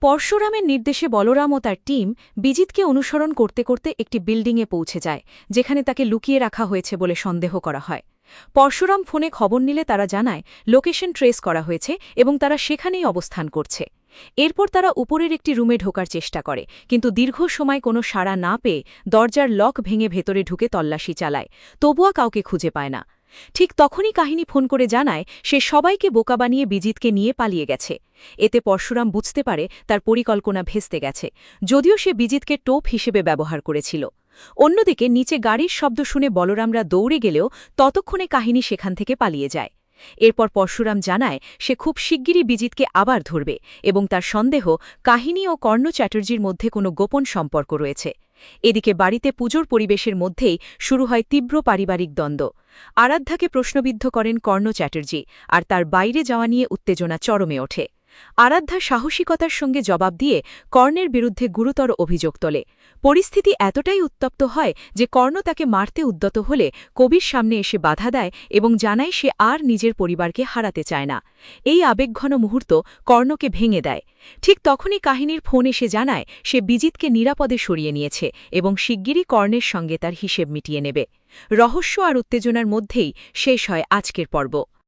পরশুরামের নির্দেশে বলরাম ও তার টিম বিজিতকে অনুসরণ করতে করতে একটি বিল্ডিংয়ে পৌঁছে যায়, যেখানে তাকে লুকিয়ে রাখা হয়েছে বলে সন্দেহ করা হয়। পরশুরাম ফোনে খবর নিলে তারা জানায় লোকেশন ট্রেস করা হয়েছে এবং তারা সেখানেই অবস্থান করছে। এরপর তারা উপরের একটি রুমে ঢোকার চেষ্টা করে, কিন্তু দীর্ঘ সময় কোনো সাড়া না পেয়ে দরজার লক ভেঙে ভেতরে ঢুকে তল্লাশি চালায়, তবুও কাউকে খুঁজে পায় না। ঠিক তখনই কাহিনী ফোন করে জানায় সে সবাইকে বোকা বানিয়ে বিজিতকে নিয়ে পালিয়ে গেছে। এতে পরশুরাম বুঝতে পারে তার পরিকল্পনা ভেস্তে গেছে, যদিও সে বিজিতকে টোপ হিসেবে ব্যবহার করেছিল। অন্যদিকে নিচে গাড়ির শব্দ শুনে বলরামরা দৌড়ে গেলেও ততক্ষণে কাহিনী সেখান থেকে পালিয়ে যায়। এরপর পরশুরাম জানায় সে খুব শিগগিরই বিজিতকে আবার ধরবে এবং তার সন্দেহ কাহিনী ও কর্ণ চ্যাটার্জির মধ্যে কোনো গোপন সম্পর্ক রয়েছে। এদিকে বাড়িতে পুজোর পরিবেশের মধ্যেই শুরু হয় তীব্র পারিবারিক দ্বন্দ্ব। আরাধ্যাকে প্রশ্নবিদ্ধ করেন কর্ণ চ্যাটার্জি, আর তার বাইরে যাওয়া নিয়ে উত্তেজনা চরমে ওঠে। আরাধ্যা সাহসিকতার সঙ্গে জবাব দিয়ে কর্ণের বিরুদ্ধে গুরুতর অভিযোগ তোলে। পরিস্থিতি এতটাই উত্তপ্ত হয় যে কর্ণ তাকে মারতে উদ্যত হলে কবির সামনে এসে বাধা দেয় এবং জানায় সে আর নিজের পরিবারকে হারাতে চায় না। এই আবেগঘন মুহূর্ত কর্ণকে ভেঙে দেয়। ঠিক তখনই কাহিনীর ফোন এসে জানায় সে বিজিতকে নিরাপদে সরিয়ে নিয়েছে এবং শিগগিরই কর্ণের সঙ্গে তার হিসেব মিটিয়ে নেবে। রহস্য আর উত্তেজনার মধ্যেই শেষ হয় আজকের পর্ব।